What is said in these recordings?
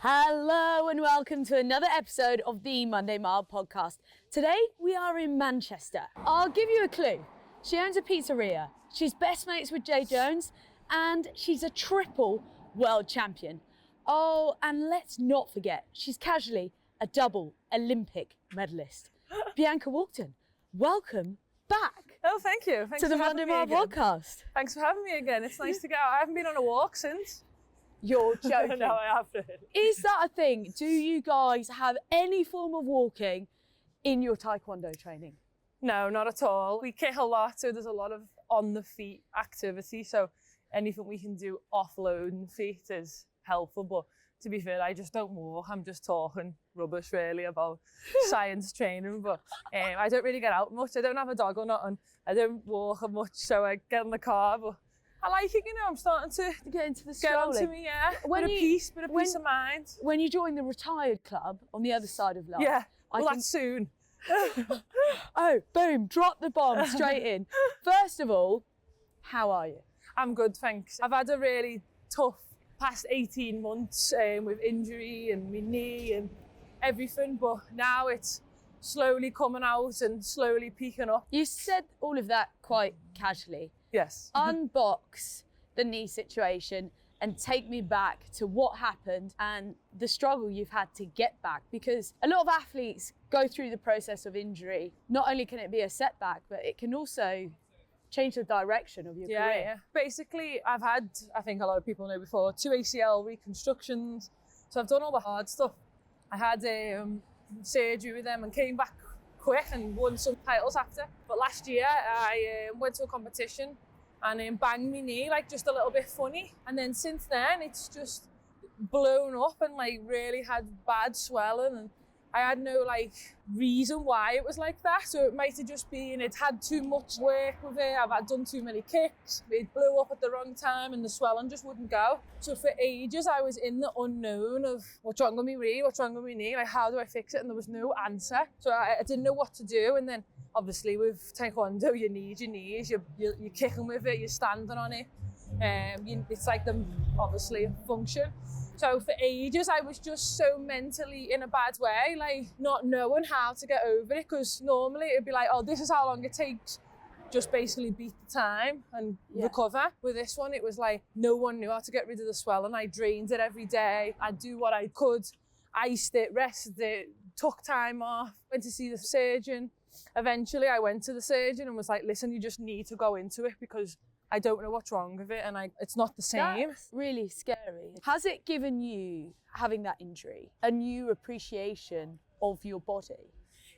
Hello and welcome to another episode of the Monday Mile podcast. Today we are in Manchester. I'll give you a clue. She owns a pizzeria. She's best mates with Jay Jones and she's a triple world champion. Oh, and let's not forget, she's casually a double Olympic medalist. Bianca Walkden, welcome back. Oh, thank you. Thanks to the Monday Mile podcast. Thanks for having me again. It's nice to get out. I haven't been on a walk since. You're joking. No, I haven't. Is that a thing? Do you guys have any form of walking in your taekwondo training? No, not at all. We kick a lot, so there's a lot of on the feet activity. So anything we can do offloading feet is helpful. But to be fair, I just don't walk. I'm just talking rubbish really about science training. But I don't really get out much. I don't have a dog or nothing. I don't walk much, so I get in the car. But I like it, you know, I'm starting to get into the strolling. Get onto me, yeah. Bit of peace of mind. When you join the retired club on the other side of life. Yeah, that's soon. Oh, boom, drop the bomb straight in. First of all, how are you? I'm good, thanks. I've had a really tough past 18 months with injury and my knee and everything, but now it's slowly coming out and slowly peaking up. You said all of that quite casually. Yes. Unbox the knee situation and take me back to what happened and the struggle you've had to get back, because a lot of athletes go through the process of injury. Not only can it be a setback, but it can also change the direction of your career. Yeah. Basically, I've had, I think a lot of people know before, 2 ACL reconstructions. So I've done all the hard stuff. I had surgery with them and came back quick and won some titles after. But last year I went to a competition and banged my knee like just a little bit funny. And then since then it's just blown up and like really had bad swelling, and I had no like reason why it was like that. So it might have just been it had too much work with it. I've done too many kicks. It blew up at the wrong time and the swelling just wouldn't go. So for ages I was in the unknown of what's wrong with me, what's wrong with my knee, like how do I fix it? And there was no answer. So I didn't know what to do. And then obviously with taekwondo, you need your knees, you're kicking with it, you're standing on it. It's like them obviously function. So for ages I was just so mentally in a bad way, like not knowing how to get over it, because normally it'd be like, oh, this is how long it takes, just basically beat the time and recover. With this one it was like no one knew how to get rid of the swelling. I drained it every day. I'd do what I could, iced it, rested it, took time off, went to see the surgeon. Eventually I went to the surgeon and was like, listen, you just need to go into it because I don't know what's wrong with it and it's not the same. That's really scary. Has it given you, having that injury, a new appreciation of your body?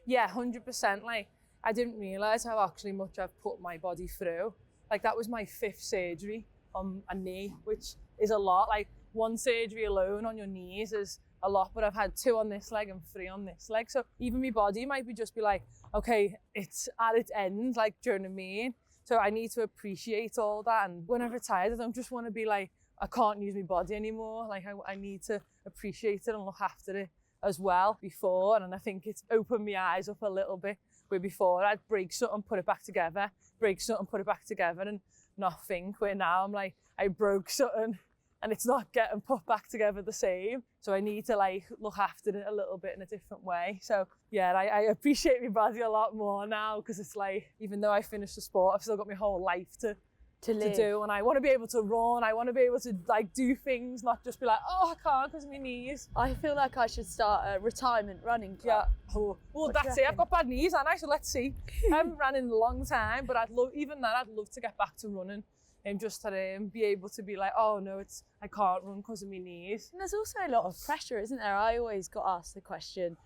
Yeah, 100%. Like, I didn't realise how actually much I've put my body through. Like, that was my 5th surgery on a knee, which is a lot. Like, 1 surgery alone on your knees is a lot, but I've had 2 on this leg and 3 on this leg. So even my body might just be like, okay, it's at its end, like, do you know what I mean? So I need to appreciate all that. And when I'm retired, I don't just want to be like, I can't use my body anymore. Like I need to appreciate it and look after it as well before. And I think it's opened my eyes up a little bit, where before I'd break something, put it back together, break something, put it back together and not think, where now I'm like, I broke something and it's not getting put back together the same. So I need to like look after it a little bit in a different way. So yeah, I appreciate my body a lot more now, because it's like, even though I finished the sport, I've still got my whole life to do, and I want to be able to run. I want to be able to like do things, not just be like, oh, I can't because of my knees. I feel like I should start a retirement running club. Yeah. Oh, well, that's it. I've got bad knees, and so let's see. I haven't ran in a long time, but I'd love to get back to running. And just to be able to be like, oh no, I can't run because of my knees. And there's also a lot of pressure, isn't there? I always got asked the question,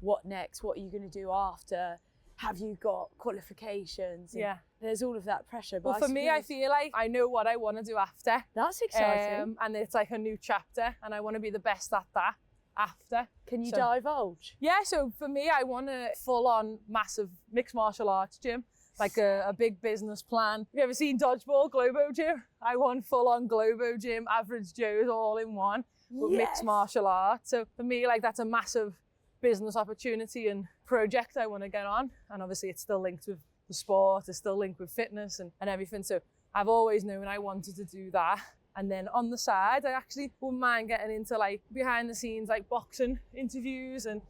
what next? What are you going to do after? Have you got qualifications? And there's all of that pressure. But well, for me, I feel like I know what I want to do after. That's exciting. And it's like a new chapter, and I want to be the best at that after. Can you divulge? Yeah, so for me, I want a full-on massive mixed martial arts gym. Like a big business plan. Have you ever seen Dodgeball, Globo Gym? I want full-on Globo Gym, average Joe's all in one, with mixed martial arts. So for me, like that's a massive business opportunity and project I want to get on. And obviously it's still linked with the sport, it's still linked with fitness and everything. So I've always known I wanted to do that. And then on the side, I actually wouldn't mind getting into like behind the scenes, like boxing interviews and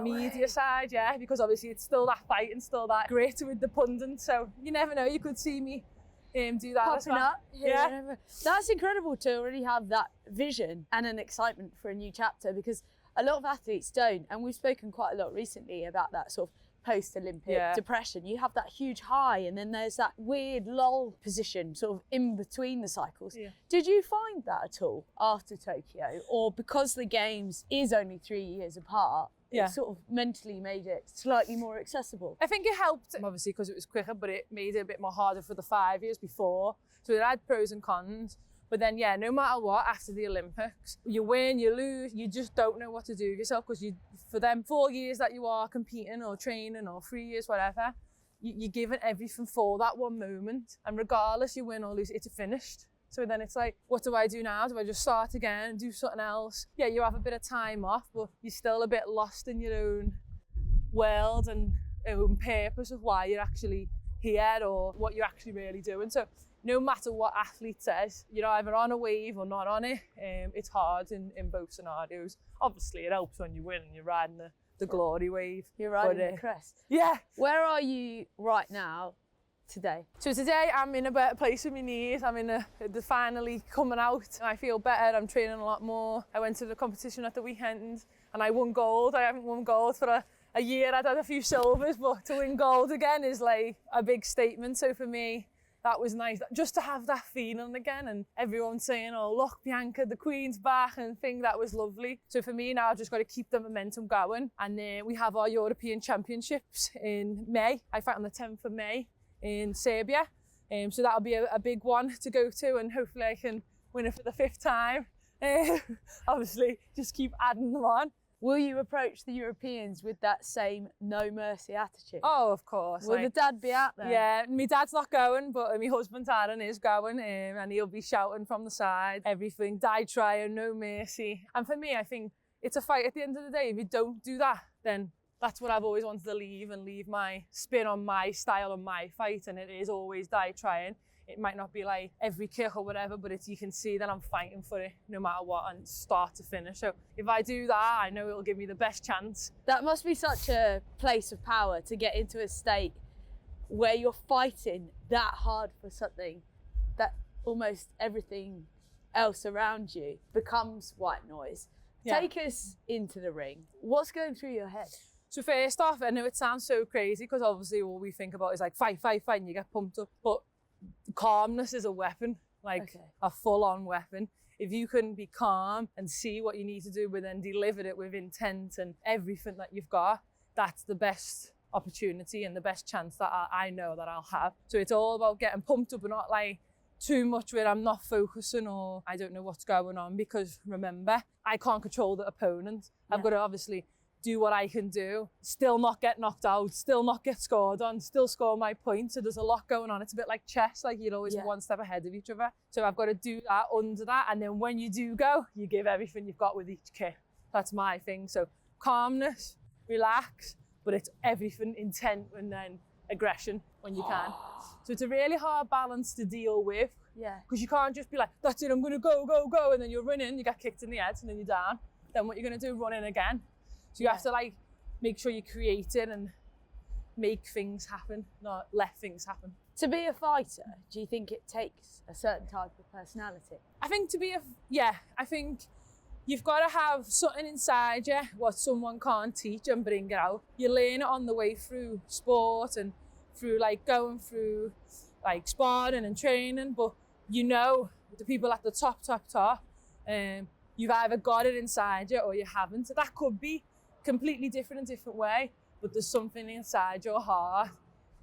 media side, yeah, because obviously it's still that fight and still that grit with the pundits. So you never know, you could see me do that as well. Up. Yeah. That's incredible to already have that vision and an excitement for a new chapter, because a lot of athletes don't. And we've spoken quite a lot recently about that sort of post-Olympic depression. You have that huge high and then there's that weird lull position sort of in between the cycles. Yeah. Did you find that at all after Tokyo, or because the games is only 3 years apart, it sort of mentally made it slightly more accessible? I think it helped, obviously, because it was quicker, but it made it a bit more harder for the 5 years before. So it had pros and cons. But then, yeah, no matter what, after the Olympics, you win, you lose, you just don't know what to do with yourself, because for them 4 years that you are competing or training, or 3 years, whatever, you're giving everything for that one moment. And regardless, you win or lose, it's finished. So then it's like, what do I do now? Do I just start again and do something else? Yeah, you have a bit of time off, but you're still a bit lost in your own world and own purpose of why you're actually here or what you're actually really doing. So no matter what athlete says, you're either on a wave or not on it. It's hard in both scenarios. Obviously, it helps when you win and you're riding the glory wave. You're riding the crest. Yeah. Where are you right now today? So today I'm in a better place with my knees. I'm they're finally coming out. I feel better. I'm training a lot more. I went to the competition at the weekend and I won gold. I haven't won gold for a year. I'd had a few silvers, but to win gold again is like a big statement. So for me, that was nice, just to have that feeling again, and everyone saying, oh, look, Bianca, the Queen's back, and thing, that was lovely. So for me now, I've just got to keep the momentum going. And we have our European Championships in May. I fight on the 10th of May in Serbia. So that'll be a big one to go to, and hopefully I can win it for the 5th time. Obviously, just keep adding them on. Will you approach the Europeans with that same no mercy attitude? Oh, of course. Will the dad be out there? Yeah, my dad's not going, but my husband Aaron is going, and he'll be shouting from the side, everything, die trying, no mercy. And for me, I think it's a fight at the end of the day. If you don't do that, then that's what I've always wanted to leave my spin on my style and my fight, and it is always die trying. It might not be like every kick or whatever, but you can see that I'm fighting for it no matter what, and start to finish. So if I do that, I know it'll give me the best chance. That must be such a place of power, to get into a state where you're fighting that hard for something that almost everything else around you becomes white noise. Yeah. Take us into the ring. What's going through your head? So first off, I know it sounds so crazy, because obviously all we think about is like fight, and you get pumped up. But calmness is a weapon, like a full-on weapon. If you can be calm and see what you need to do, but then deliver it with intent and everything that you've got, that's the best opportunity and the best chance that I know that I'll have. So it's all about getting pumped up and not like too much where I'm not focusing or I don't know what's going on, because remember, I can't control the opponent. I've got to obviously do what I can do, still not get knocked out, still not get scored on, still score my points. So there's a lot going on. It's a bit like chess, like you're always one step ahead of each other. So I've got to do that under that. And then when you do go, you give everything you've got with each kick. That's my thing. So calmness, relax, but it's everything, intent, and then aggression when you can. So it's a really hard balance to deal with. Yeah. Because you can't just be like, that's it, I'm going to go, and then you're running, you get kicked in the head, and then you're down. Then what you're going to do, run in again. So you have to like make sure you create it and make things happen, not let things happen. To be a fighter, do you think it takes a certain type of personality? I think I think you've got to have something inside you, what someone can't teach, and bring it out. You learn it on the way through sport and through like going through like sparring and training, but you know, the people at the top, you've either got it inside you or you haven't. So that could be completely different way, but there's something inside your heart,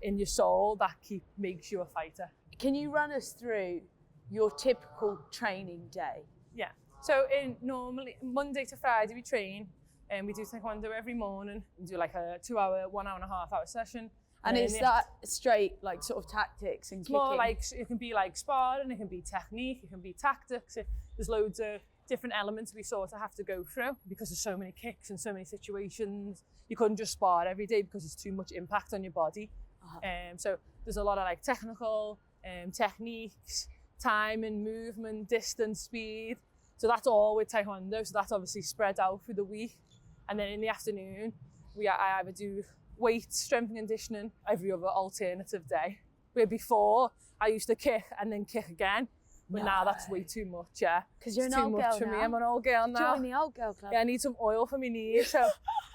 in your soul, that makes you a fighter. Can you run us through your typical training day? Yeah. So normally Monday to Friday we train, and we do taekwondo every morning. We do like a 2 hour, 1 hour and a half hour session. And is that straight like sort of tactics and kicking? More like, it can be like sparring, it can be technique, it can be tactics. There's loads of different elements we sort of have to go through, because there's so many kicks and so many situations. You couldn't just spar every day because it's too much impact on your body. So there's a lot of like technical techniques, time and movement, distance, speed. So that's all with taekwondo. So that's obviously spread out through the week. And then in the afternoon, I either do weight, strength and conditioning every other alternative day. Where before, I used to kick and then kick again. But now that's way too much, yeah. Because you're it's an too old much girl for now. me. I'm an old girl now. Join the old girl club. Yeah, I need some oil for my knees. So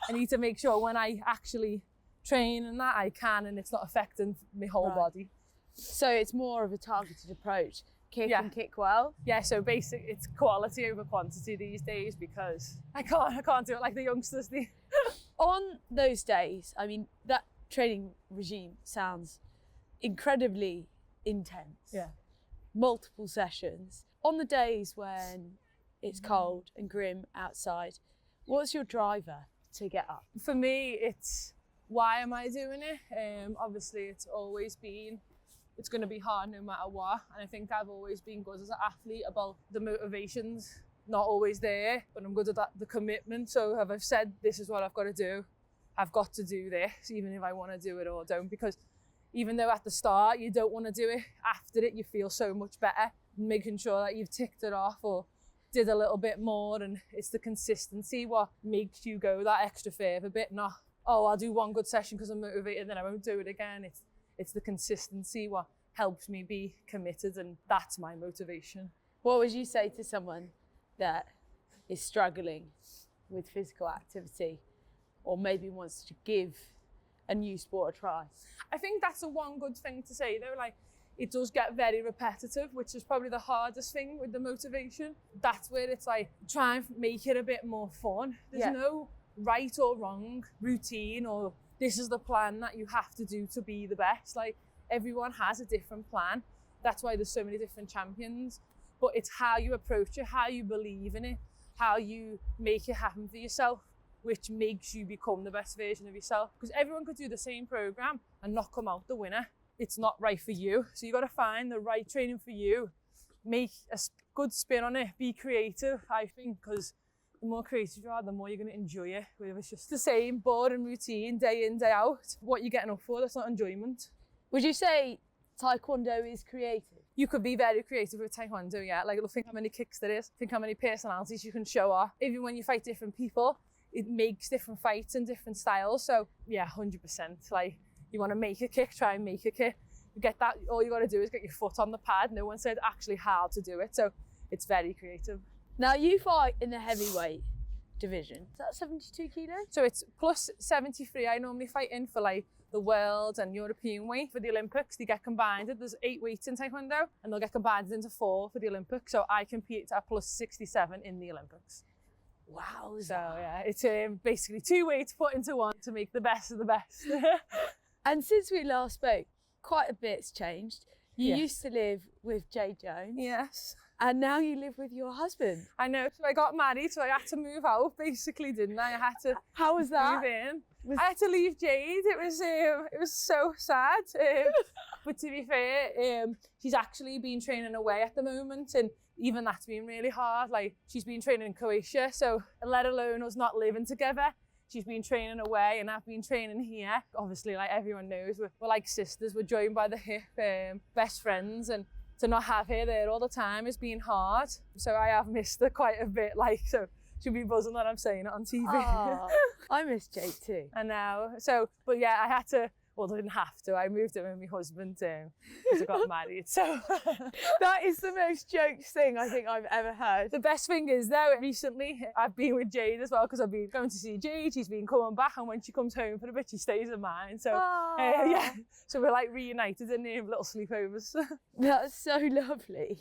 I need to make sure when I actually train and that I can, and it's not affecting my whole body. So it's more of a targeted approach. Kick and kick well. Yeah, so basic, it's quality over quantity these days because I can't do it like the youngsters do. On those days, I mean, that training regime sounds incredibly intense. Yeah. Multiple sessions. On the days when it's cold and grim outside, what's your driver to get up? For me, it's why am I doing it? Obviously, it's always been, it's going to be hard no matter what. And I think I've always been good as an athlete about the motivations, not always there, but I'm good at that, the commitment. So if I've said, this is what I've got to do, I've got to do this, even if I want to do it or don't. Because even though at the start you don't want to do it, after it you feel so much better, making sure that you've ticked it off or did a little bit more. And it's the consistency what makes you go that extra further bit, not, oh, I'll do one good session because I'm motivated, then I won't do it again. It's the consistency what helps me be committed, and that's my motivation. What would you say to someone that is struggling with physical activity or maybe wants to give a new sport a try? I think that's the one good thing to say though, like it does get very repetitive, which is probably the hardest thing with the motivation. That's where it's like, try and make it a bit more fun. There's no right or wrong routine or this is the plan that you have to do to be the best. Like everyone has a different plan. That's why there's so many different champions, but it's how you approach it, how you believe in it, how you make it happen for yourself, which makes you become the best version of yourself. Because everyone could do the same program and not come out the winner. It's not right for you. So you got to find the right training for you. Make a good spin on it. Be creative, I think, because the more creative you are, the more you're going to enjoy it. If it's just the same boring routine, day in, day out, what you're getting up for, that's not enjoyment. Would you say taekwondo is creative? You could be very creative with taekwondo, yeah. Like, think how many kicks there is. Think how many personalities you can show off. Even when you fight different people, it makes different fights and different styles. So yeah, 100%. Like, you want to make a kick, try and make a kick. You get that, all you got to do is get your foot on the pad. No one said actually how to do it. So it's very creative. Now you fight in the heavyweight division. Is that 72 kilos? So it's plus 73. I normally fight in for like the world and European weight. For the Olympics, they get combined. There's 8 weights in taekwondo and they'll get combined into 4 for the Olympics. So I compete at plus 67 in the Olympics. Wow. So yeah, it's basically 2 weights put into one to make the best of the best. And since we last spoke, quite a bit's changed. You used to live with Jay Jones. Yes. And now you live with your husband. I know. So I got married, so I had to move out, basically, didn't I? I had to. How was that? Move in. I had to leave Jade. It was so sad. But to be fair, she's actually been training away at the moment, and even that's been really hard. Like, she's been training in Croatia, so let alone us not living together. She's been training away and I've been training here. Obviously, like everyone knows, we're like sisters. We're joined by the hip, best friends, and to not have her there all the time has been hard. So I have missed her quite a bit. Like, so she'll be buzzing that I'm saying it on TV. Oh, I miss Jake too. I know. So, but yeah, I had to. Well, I didn't have to. I moved in with my husband because I got married. So that is the most jokes thing I think I've ever heard. The best thing is though, recently I've been with Jade as well because I've been going to see Jade. She's been coming back, and when she comes home for a bit, she stays with mine. So yeah, so we're like reunited in there, little sleepovers. That's so lovely.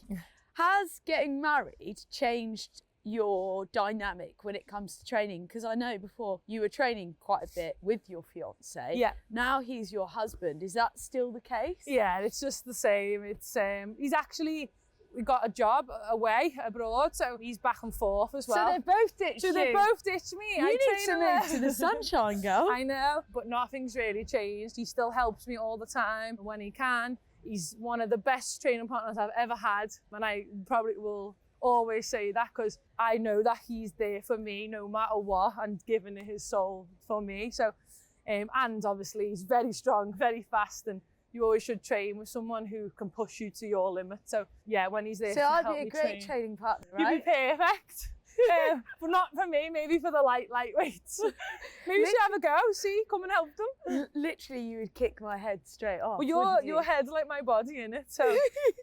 Has getting married changed your dynamic when it comes to training? Because I know before you were training quite a bit with your fiance. Yeah. Now he's your husband. Is that still the case? Yeah, it's just the same. It's we got a job away abroad, so he's back and forth as well. So they both ditched you. They both ditched me. You need to move to the sunshine, girl. I know, but nothing's really changed. He still helps me all the time when he can. He's one of the best training partners I've ever had, and I probably will always say that because I know that he's there for me no matter what and giving his soul for me. So and obviously he's very strong, very fast, and you always should train with someone who can push you to your limit. So yeah, when he's there So to I'd help be a me great train, training partner, you'd right? be perfect. But not for me, maybe for the lightweights. Maybe you should have a go, see, come and help them. Literally, you would kick my head straight off. Well, your head's like my body, innit? So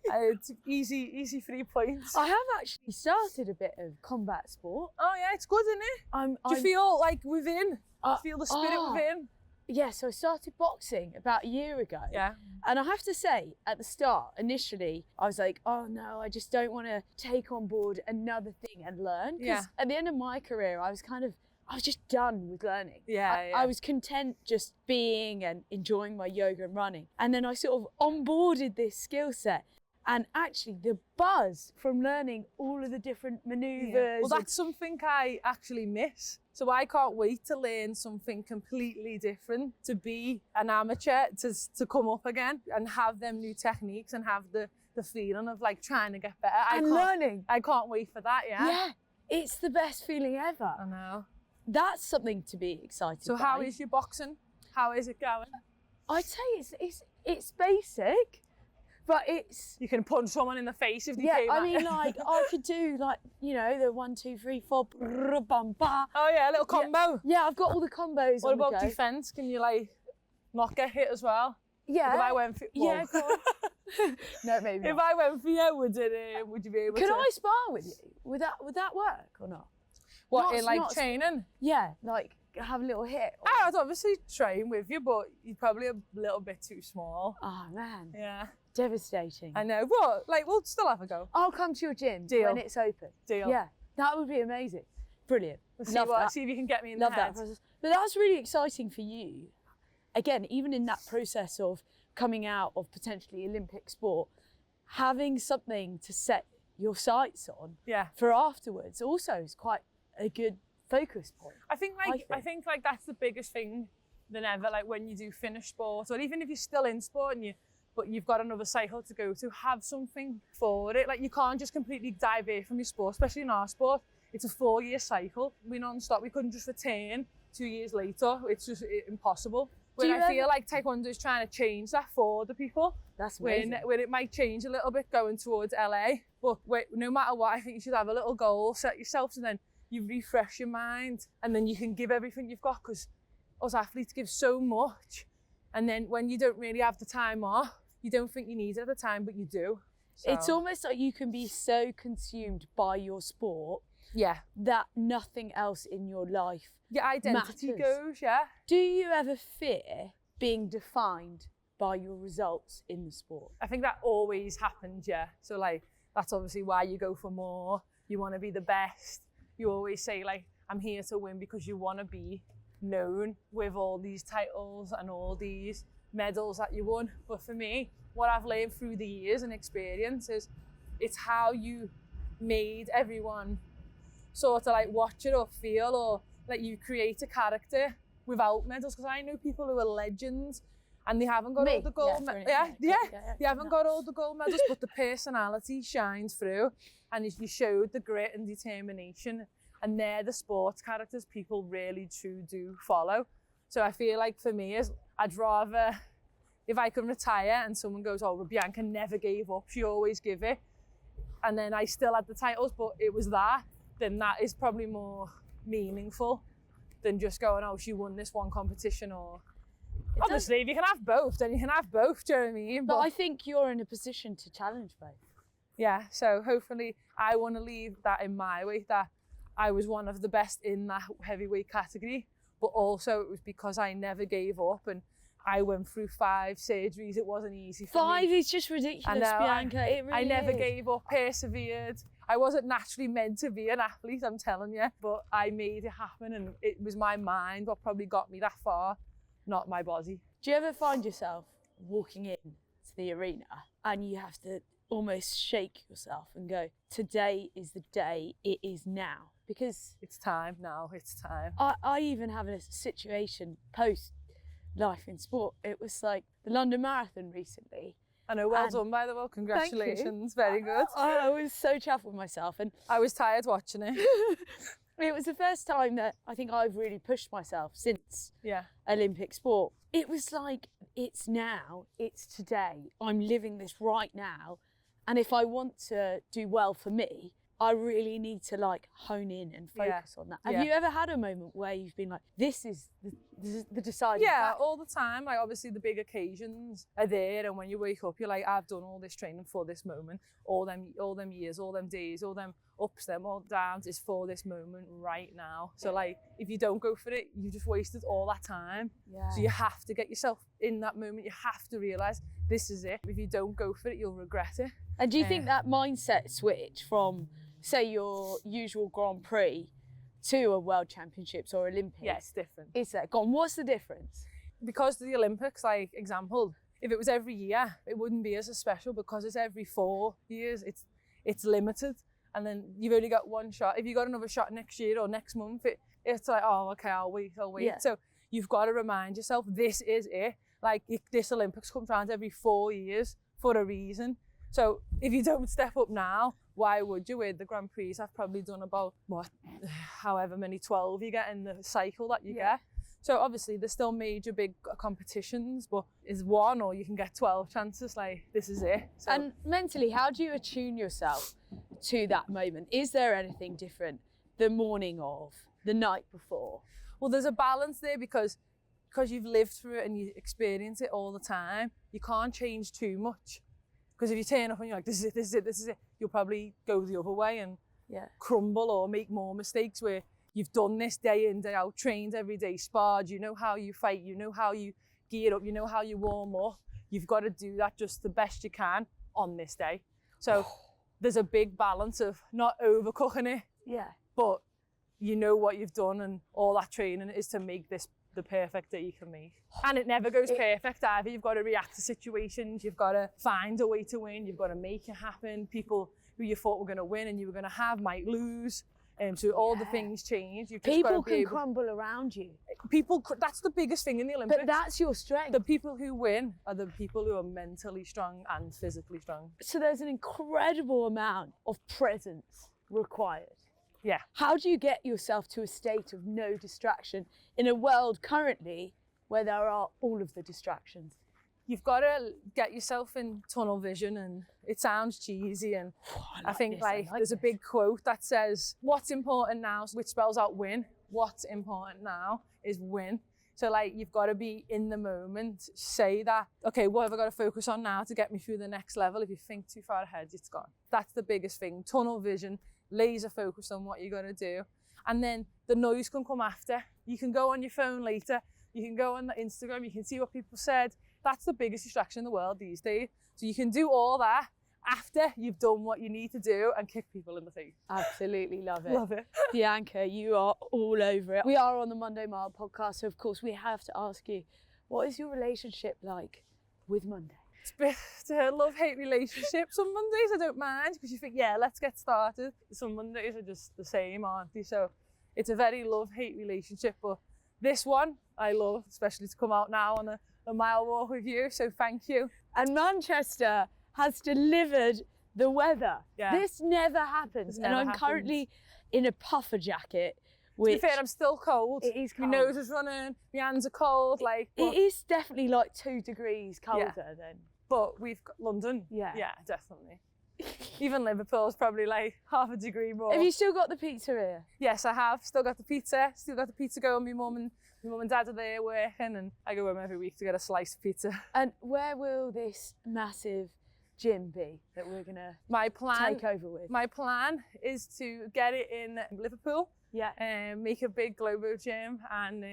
it's easy 3 points. I have actually started a bit of combat sport. Oh yeah, it's good, isn't it? Do you feel like within? Feel the spirit within? Yeah, so I started boxing about a year ago. Yeah. And I have to say, at the start, initially, I was like, oh no, I just don't want to take on board another thing and learn. Because at the end of my career, I was just done with learning. I was content just being and enjoying my yoga and running. And then I sort of onboarded this skill set. And actually, the buzz from learning all of the different maneuvers. Yeah. Well, that's something I actually miss. So I can't wait to learn something completely different, to be an amateur, to come up again and have them new techniques and have the feeling of like trying to get better. Learning. I can't wait for that, Yeah, it's the best feeling ever. I know. That's something to be excited So by. how is your boxing? How is it going? I'd say it's basic. But it's... You can punch someone in the face if they yeah, came I at mean, you. like, I could do, like, you know, the 1, 2, 3, 4, brrr, bum, ba. Oh yeah, a little combo. Yeah, I've got all the combos What on the about go. defence? Can you, like, not get hit as well? Yeah. If I went for... Yeah, go on. No, maybe not. If I went for you, would you be able to... Could I spar with you? Would that work or not? What, Not- in, like, not- training? Yeah, like, have a little hit. Or... I'd obviously train with you, but you're probably a little bit too small. Oh, man. Yeah. Devastating. I know, but like we'll still have a go. I'll come to your gym Deal. when it's open. Deal. Yeah, that would be amazing. Brilliant. Let's Love that. see if you can get me in Love the that head. process. But that's really exciting for you. Again, even in that process of coming out of potentially Olympic sport, having something to set your sights on for afterwards also is quite a good focus point. I think that's the biggest thing than ever. Like when you do finish sport, or even if you're still in sport but you've got another cycle to go to, have something for it. Like you can't just completely dive away from your sport, especially in our sport. It's a 4-year cycle. We're non-stop. We couldn't just return 2 years later. It's just impossible. When I feel like taekwondo is trying to change that for the people. That's amazing. When it might change a little bit going towards LA, but no matter what, I think you should have a little goal, set yourself, and then you refresh your mind, and then you can give everything you've got, because us athletes give so much, and then when you don't really have the time off, you don't think you need it at the time, but you do. So. It's almost like you can be so consumed by your sport that nothing else in your life your identity matters. goes. Do you ever fear being defined by your results in the sport? I think that always happens. So like that's obviously why you go for more. You want to be the best. You always say like, I'm here to win, because you want to be known with all these titles and all these medals that you won. But for me, what I've learned through the years and experience is it's how you made everyone sort of like watch it or feel, or like you create a character without medals. Because I know people who are legends and they haven't got all the gold medals. They haven't got all the gold medals, but the personality shines through, and if you showed the grit and determination, and they're the sports characters people really do follow. So I feel like for me, I'd rather, if I can retire and someone goes, oh, well, Bianca never gave up, she always give it, and then I still had the titles, but it was that, then that is probably more meaningful than just going, oh, she won this one competition. Or obviously, if you can have both, then you can have both, do you know what I mean? But I think you're in a position to challenge both. Yeah, so hopefully I want to leave that in my weight, that I was one of the best in that heavyweight category, but also it was because I never gave up, and I went through 5 surgeries. It wasn't easy for me. 5 is just ridiculous, I know, Bianca. It really I never is. gave up, persevered. I wasn't naturally meant to be an athlete, I'm telling you, but I made it happen, and it was my mind what probably got me that far, not my body. Do you ever find yourself walking in to the arena and you have to almost shake yourself and go, today is the day, it is now? Because it's time now, it's time. I even have a situation post life in sport. It was like the London Marathon recently. I know, well done by the way, congratulations, very good. I was so chuffed with myself, and I was tired watching it. It was the first time that I think I've really pushed myself since Olympic sport. It was like, it's now, it's today. I'm living this right now. And if I want to do well for me, I really need to like hone in and focus on that. Have you ever had a moment where you've been like, this is the deciding factor? All the time. Like obviously the big occasions are there, and when you wake up, you're like, I've done all this training for this moment, all them years, all them days, all them ups, them all downs is for this moment right now. So like, if you don't go for it, you just wasted all that time. Yeah. So you have to get yourself in that moment. You have to realise this is it. If you don't go for it, you'll regret it. And do you think that mindset switch from, say, your usual Grand Prix to a World Championships or Olympics? Yeah, it's different. Is that gone? What's the difference? Because of the Olympics, like example, if it was every year, it wouldn't be as special. Because it's every 4 years, it's limited. And then you've only got one shot. If you got another shot next year or next month, it's like, oh, okay, I'll wait. Yeah. So you've got to remind yourself, this is it. Like this Olympics comes around every 4 years for a reason. So if you don't step up now, why would you? With the Grand Prix, I've probably done about, however many 12 you get in the cycle that you get. So obviously there's still major big competitions, but it's one or you can get 12 chances, like this is it. So. And mentally, how do you attune yourself to that moment? Is there anything different the morning of, the night before? Well, there's a balance there because you've lived through it and you experience it all the time, you can't change too much. Because if you turn up and you're like, this is it, you'll probably go the other way and crumble or make more mistakes where you've done this day in, day out, trained every day, sparred, you know how you fight, you know how you gear up, you know how you warm up. You've got to do that just the best you can on this day. So there's a big balance of not overcooking it, but you know what you've done, and all that training is to make this the perfect that you can make. And it never goes perfect either. You've got to react to situations, you've got to find a way to win, you've got to make it happen. People who you thought were going to win and you were going to have might lose. So all the things change. You've just people can crumble around you. That's the biggest thing in the Olympics. But that's your strength. The people who win are the people who are mentally strong and physically strong. So there's an incredible amount of presence required. Yeah. How do you get yourself to a state of no distraction in a world currently where there are all of the distractions? You've got to get yourself in tunnel vision, and it sounds cheesy, and I think there's a big quote that says, what's important now, which spells out win. What's important now is win. So like, you've got to be in the moment, say that, okay, what have I got to focus on now to get me through the next level? If you think too far ahead, it's gone. That's the biggest thing, tunnel vision, laser focus on what you're going to do. And then the noise can come after. You can go on your phone later, you can go on the Instagram, you can see what people said. That's the biggest distraction in the world these days. So you can do all that after you've done what you need to do and kick people in the face. Absolutely love it. Love it. Bianca, you are all over it. We are on the Monday Mile podcast, so of course we have to ask you, what is your relationship like with Monday? It's a love-hate relationship. Some Mondays I don't mind because you think, yeah, let's get started. Some Mondays are just the same, aren't they? So it's a very love-hate relationship, but this one I love, especially to come out now on a mile walk with you, so thank you. And Manchester has delivered the weather. Yeah. This never happens, and I'm currently in a puffer jacket. To be fair, I'm still cold. It is cold. My nose is running, my hands are cold. It is definitely like 2 degrees colder then. But we've got London. Yeah, definitely. Even Liverpool's probably like half a degree more. Have you still got the pizzeria? Yes, I have. Still got the pizza. Still got the pizza going. My mum and dad are there working, and I go home every week to get a slice of pizza. And where will this massive gym be that we're gonna take over with? My plan is to get it in Liverpool. Yeah. Make a big global gym, and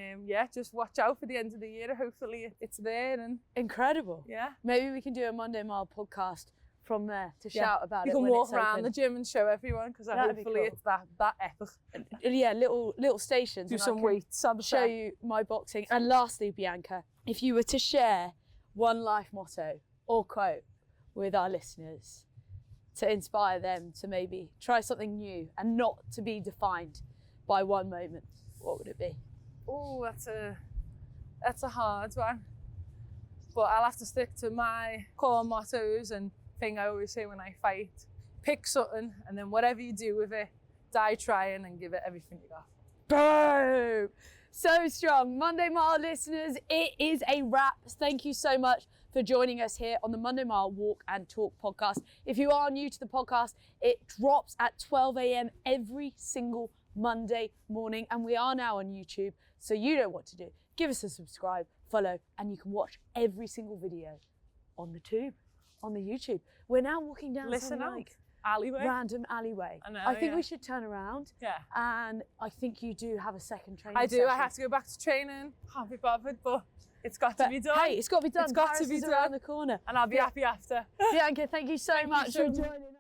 just watch out for the end of the year. Hopefully it's there. And incredible. Yeah. Maybe we can do a Monday Mile podcast from there to shout about you it. You can when walk it's around open. the gym and show everyone, because hopefully it's that epic. Yeah, little stations. Do some weights. Show you my boxing. And lastly, Bianca, if you were to share one life motto or quote with our listeners to inspire them to maybe try something new and not to be defined by one moment, what would it be? Oh, that's a hard one. But I'll have to stick to my core mottos and thing I always say when I fight. Pick something, and then whatever you do with it, die trying and give it everything you got. Boom! So strong. Monday Mile listeners, it is a wrap. Thank you so much for joining us here on the Monday Mile Walk and Talk podcast. If you are new to the podcast, it drops at 12 a.m. every single Monday morning, and we are now on YouTube, so you know what to do. Give us a subscribe, follow, and you can watch every single video on the tube, on the YouTube. We're now walking down some alleyway. Random alleyway. I know, I think we should turn around. Yeah. And I think you do have a second training I do. session. I have to go back to training. Can't be bothered, but it's got to be done. Hey, it's got to be done. It's got Paris to be is done. around the corner. And I'll be happy after. Bianca, thank you so much for joining